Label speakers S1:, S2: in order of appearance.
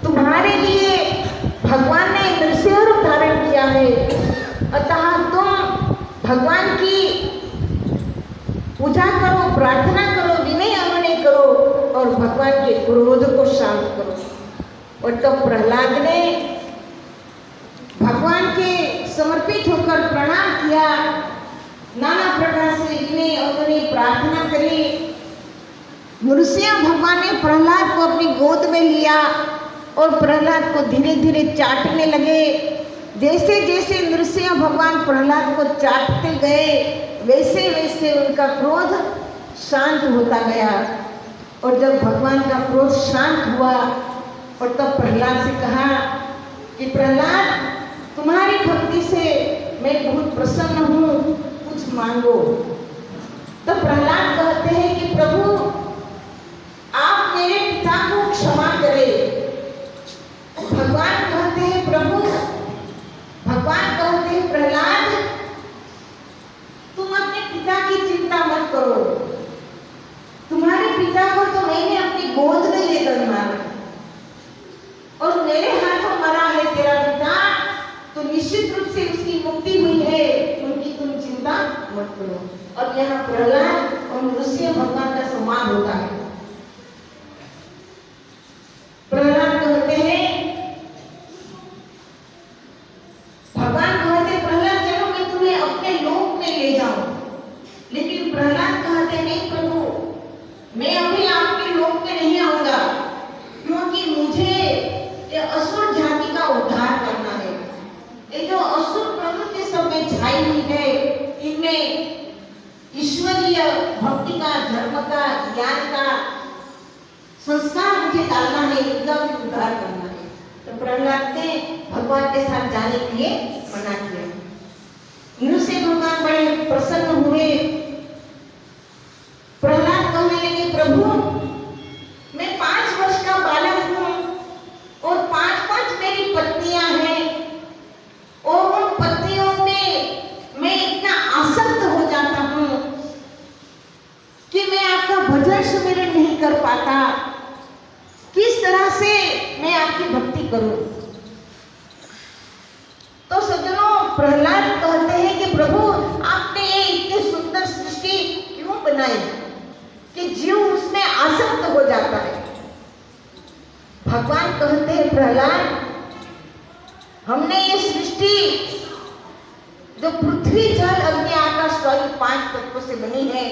S1: तुम्हारे लिए भगवान ने नृसिंह रूप धारण किया है, अतः तुम भगवान की पूजा करो, प्रार्थना करो, विनय अनुनय करो और भगवान के क्रोध को शांत करो। और तो प्रहलाद ने भगवान के समर्पित होकर प्रणाम किया, नाना प्रकार से विनय अनुनय प्रार्थना करी। नृसिंह भगवान ने प्रहलाद को अपनी गोद में लिया और प्रहलाद को धीरे धीरे चाटने लगे। जैसे जैसे नृसिंह भगवान प्रहलाद को चाटते गए वैसे वैसे उनका क्रोध शांत होता गया। और जब भगवान का क्रोध शांत हुआ और तब प्रहलाद से कहा कि प्रहलाद, तुम्हारी भक्ति से मैं बहुत प्रसन्न हूँ, कुछ मांगो। तो प्रहलाद कहते हैं कि प्रभु, आप मेरे पिता को क्षमा करें। भगवान कहते हैं प्रभु, भगवान कहते हैं प्रहलाद, तुम अपने पिता की चिंता मत करो। तुम्हारे पिता को तो मैंने अपनी गोद में लेकर मारा और मेरे हाथों मरा है तेरा पिता, तो निश्चित रूप से उसकी मुक्ति हुई है, उनकी तुम चिंता मत करो। और यहाँ प्रहलाद और नृसिंह भगवान का संवाद होता है। प्रहलाद कहते हैं, भगवान कहते प्रहलाद चलो मैं तुम्हें अपने लोक में ले जाऊं। लेकिन प्रहलाद कहते नहीं प्रभु, मैं अभी आपके लोक में नहीं आऊंगा, क्योंकि मुझे ये असुर जाति का उद्धार करना है। ये जो असुर प्रवृत्ति सब में छाई हुई है, इनमें ईश्वरीय भक्ति का, धर्म का, ज्ञान का संस्कार मुझे डालना है, इनका भी उद्धार करना है। तो प्रहलाद ने भगवान के साथ जाने के लिए मना किया। नृसिंह भगवान बड़े प्रसन्न हुए। प्रहलाद कहने लगे प्रभु, मैं 5 वर्ष का बालक हूँ और 5 मेरी पत्नियां हैं और उन पत्नियों में मैं इतना आसक्त हो जाता हूँ कि मैं आपका भजन सुमिरन नहीं कर पाता। किस तरह से मैं आपकी भक्ति करूं? तो सज्जनों, प्रहलाद कहते हैं कि प्रभु, आपने ये इतनी सुंदर सृष्टि क्यों बनाई कि जीव उसमें आसक्त हो जाता है? भगवान कहते हैं प्रहलाद, हमने ये सृष्टि जो पृथ्वी, जल, अग्नि, आकाश, वायु 5 तत्वों से बनी है,